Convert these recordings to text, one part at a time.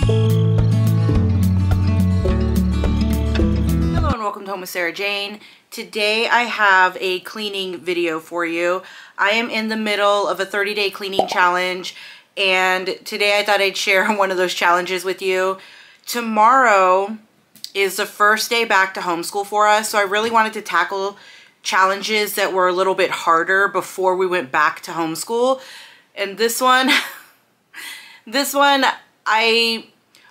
Hello and welcome to Home with Sarah Jane. Today I have a cleaning video for you. I am in the middle of a 30-day cleaning challenge, and today I thought I'd share one of those challenges with you. Tomorrow is the first day back to homeschool for us, so I really wanted to tackle challenges that were a little bit harder before we went back to homeschool. And this one,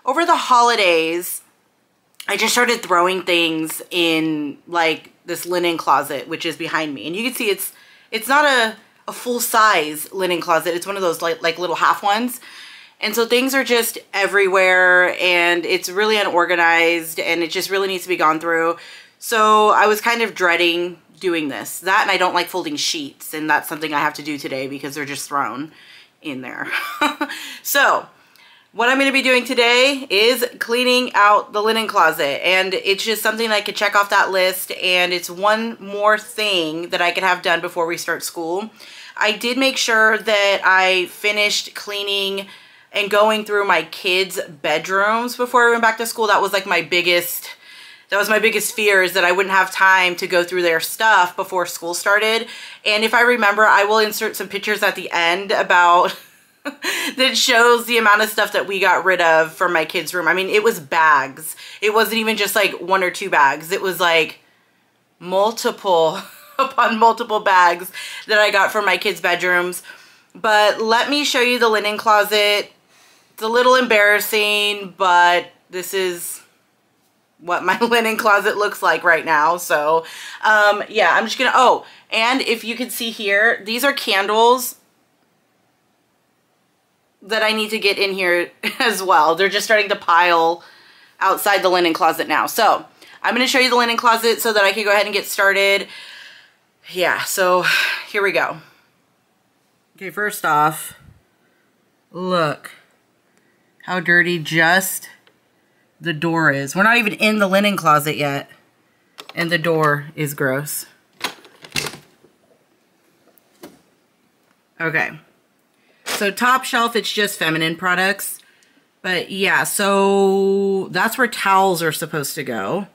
over the holidays, I just started throwing things in like this linen closet, which is behind me. And you can see it's not a full-size linen closet. It's one of those like little half ones. And so things are just everywhere and it's really unorganized and it just really needs to be gone through. So I was kind of dreading doing this. That, and I don't like folding sheets, and that's something I have to do today because they're just thrown in there. So what I'm going to be doing today is cleaning out the linen closet, and it's just something I could check off that list, and it's one more thing that I could have done before we start school. I did make sure that I finished cleaning and going through my kids' bedrooms before I went back to school. That was like my biggest fear, is that I wouldn't have time to go through their stuff before school started. And if I remember, I will insert some pictures at the end about that shows the amount of stuff that we got rid of from my kids' room. I mean, it was bags. It wasn't even just like 1 or 2 bags. It was like multiple upon multiple bags that I got from my kids' bedrooms. But let me show you the linen closet. It's a little embarrassing, but this is what my linen closet looks like right now. So yeah, I'm just gonna, oh, and if you can see here, these are candles that I need to get in here as well. They're just starting to pile outside the linen closet now. So I'm going to show you the linen closet so that I can go ahead and get started. Yeah, so here we go. Okay, first off, look how dirty just the door is. We're not even in the linen closet yet, and the door is gross. Okay. So top shelf, it's just feminine products. But yeah, so that's where towels are supposed to go.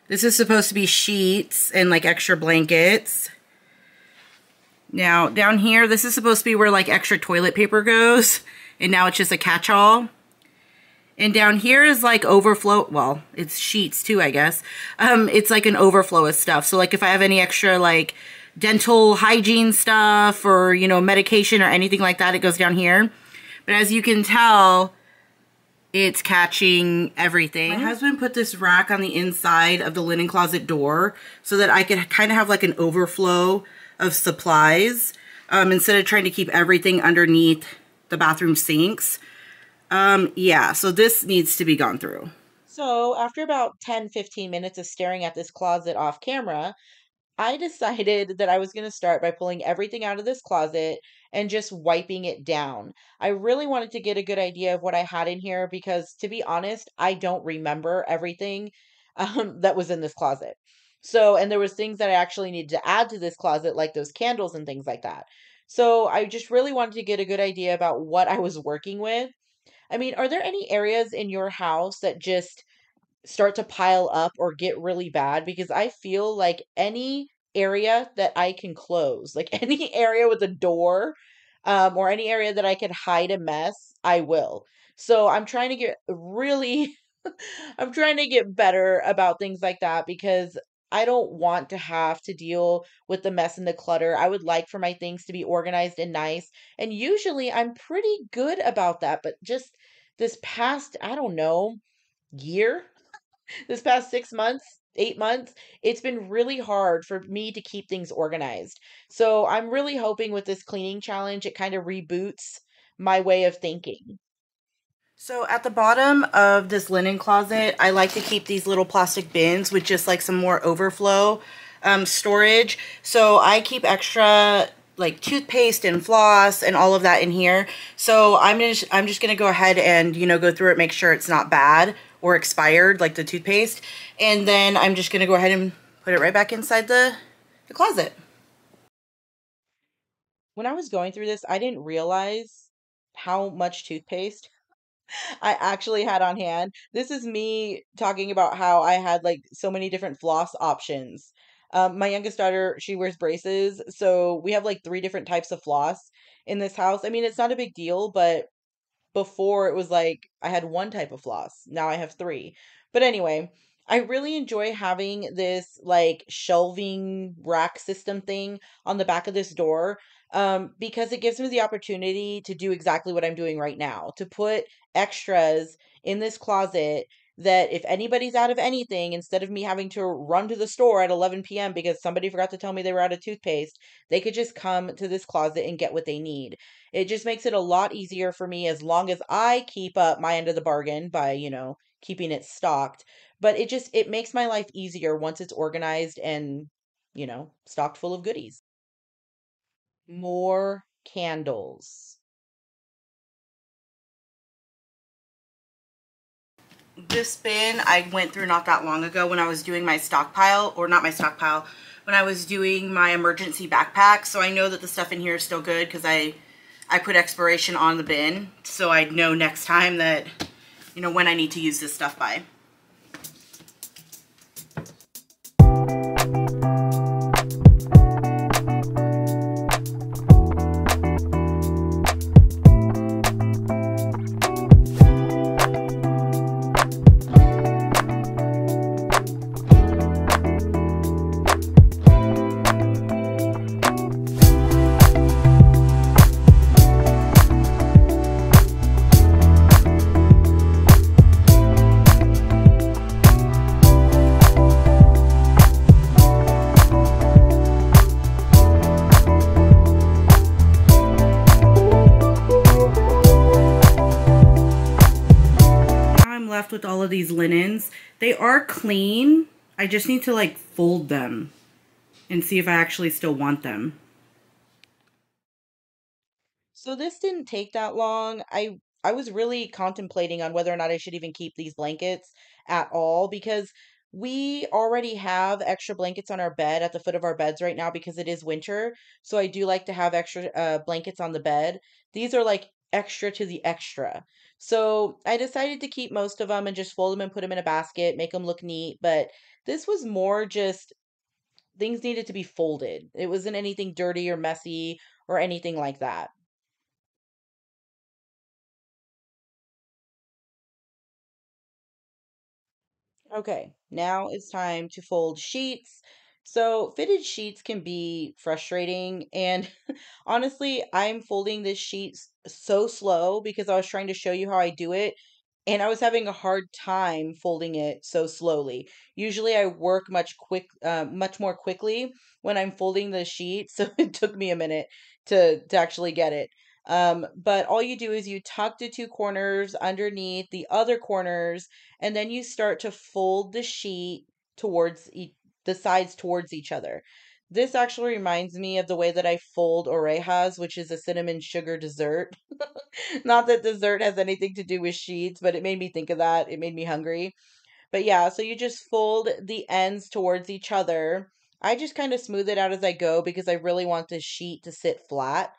This is supposed to be sheets and like extra blankets. Now down here, this is supposed to be where like extra toilet paper goes. And now it's just a catch-all. And down here is like overflow, well, it's sheets too, I guess. It's like an overflow of stuff. So like if I have any extra like dental hygiene stuff or, you know, medication or anything like that, it goes down here. But as you can tell, it's catching everything. My husband put this rack on the inside of the linen closet door so that I could kind of have like an overflow of supplies instead of trying to keep everything underneath the bathroom sinks. Yeah, so this needs to be gone through. So after about 10-15 minutes of staring at this closet off camera, I decided that I was going to start by pulling everything out of this closet and just wiping it down. I really wanted to get a good idea of what I had in here because, to be honest, I don't remember everything that was in this closet. So, and there was things that I actually needed to add to this closet, like those candles and things like that. So I just really wanted to get a good idea about what I was working with. I mean, are there any areas in your house that just start to pile up or get really bad? Because I feel like any area that I can close, like any area with a door, or any area that I can hide a mess, I will. So I'm trying to get really, I'm trying to get better about things like that because I don't want to have to deal with the mess and the clutter. I would like for my things to be organized and nice. And usually I'm pretty good about that. But just this past, I don't know, year, this past 6 months, 8 months, it's been really hard for me to keep things organized. So I'm really hoping with this cleaning challenge, it kind of reboots my way of thinking. So at the bottom of this linen closet, I like to keep these little plastic bins with just like some more overflow storage. So I keep extra like toothpaste and floss and all of that in here. So I'm just gonna go ahead and, you know, go through it, make sure it's not bad or expired, like the toothpaste. And then I'm just gonna go ahead and put it right back inside the closet. When I was going through this, I didn't realize how much toothpaste I actually had on hand. This is me talking about how I had like so many different floss options. My youngest daughter, she wears braces, so we have like three different types of floss in this house. I mean, it's not a big deal, but before it was like I had one type of floss. Now I have three. But anyway, I really enjoy having this like shelving rack system thing on the back of this door, because it gives me the opportunity to do exactly what I'm doing right now, to put extras in this closet that if anybody's out of anything, instead of me having to run to the store at 11 p.m. because somebody forgot to tell me they were out of toothpaste, they could just come to this closet and get what they need. It just makes it a lot easier for me as long as I keep up my end of the bargain by, keeping it stocked. But it makes my life easier once it's organized and, stocked full of goodies. More candles. This bin I went through not that long ago when I was doing my stockpile, or not my stockpile, when I was doing my emergency backpack. So I know that the stuff in here is still good because I put expiration on the bin so I know next time that, when I need to use this stuff by. Left with all of these linens. They are clean. I just need to like fold them and see if I actually still want them. So this didn't take that long. I was really contemplating on whether or not I should even keep these blankets at all, because we already have extra blankets on our bed at the foot of our beds right now because it is winter. So I do like to have extra blankets on the bed. These are like extra to the extra. So I decided to keep most of them and just fold them and put them in a basket, make them look neat. But this was more just things needed to be folded. It wasn't anything dirty or messy or anything like that. Okay, now it's time to fold sheets. So, fitted sheets can be frustrating, and honestly, I'm folding this sheet so slow because I was trying to show you how I do it, and I was having a hard time folding it so slowly. Usually, I work much more quickly when I'm folding the sheet, so it took me a minute to actually get it. But all you do is you tuck the two corners underneath the other corners, and then you start to fold the sheet towards the sides towards each other. This actually reminds me of the way that I fold orejas, which is a cinnamon sugar dessert. Not that dessert has anything to do with sheets, but it made me think of that. It made me hungry. But yeah, so you just fold the ends towards each other. I just kind of smooth it out as I go because I really want this sheet to sit flat.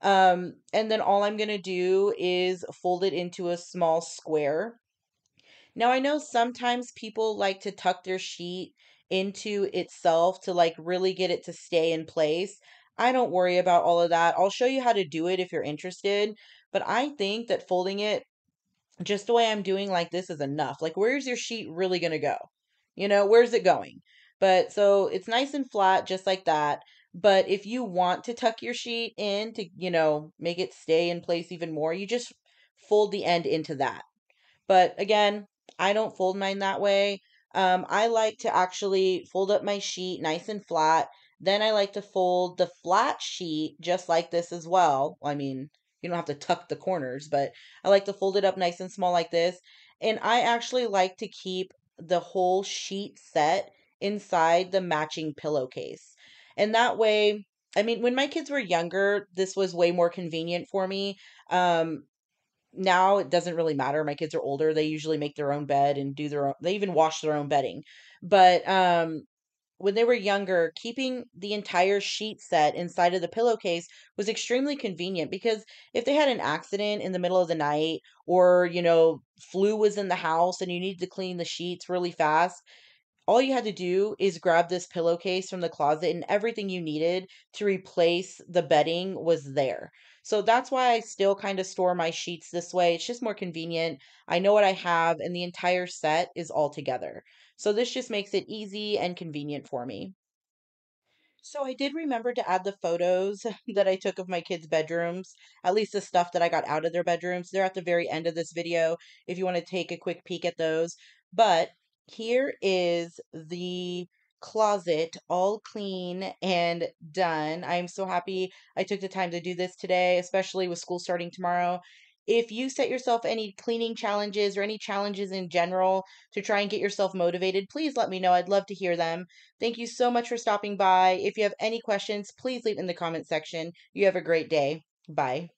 And then all I'm going to do is fold it into a small square. Now, I know sometimes people like to tuck their sheet into itself to like really get it to stay in place. I don't worry about all of that. I'll show you how to do it if you're interested, but I think that folding it just the way I'm doing like this is enough. Like, where's your sheet really going to go? Where's it going? But so it's nice and flat, just like that. But if you want to tuck your sheet in to, make it stay in place even more, you just fold the end into that. But again, I don't fold mine that way. I like to actually fold up my sheet nice and flat. Then I like to fold the flat sheet just like this as well. I mean, you don't have to tuck the corners, but I like to fold it up nice and small like this. And I actually like to keep the whole sheet set inside the matching pillowcase. And that way, I mean, when my kids were younger, this was way more convenient for me. Now it doesn't really matter. My kids are older. They usually make their own bed and do their own, they even wash their own bedding. But when they were younger, keeping the entire sheet set inside of the pillowcase was extremely convenient because if they had an accident in the middle of the night or, flu was in the house and you needed to clean the sheets really fast, all you had to do is grab this pillowcase from the closet and everything you needed to replace the bedding was there. So that's why I still kind of store my sheets this way. It's just more convenient. I know what I have, and the entire set is all together. So this just makes it easy and convenient for me. So I did remember to add the photos that I took of my kids' bedrooms, at least the stuff that I got out of their bedrooms. They're at the very end of this video if you want to take a quick peek at those. But here is the closet all clean and done. I'm so happy I took the time to do this today, especially with school starting tomorrow. If you set yourself any cleaning challenges or any challenges in general to try and get yourself motivated, please let me know. I'd love to hear them. Thank you so much for stopping by. If you have any questions, please leave in the comment section. You have a great day. Bye.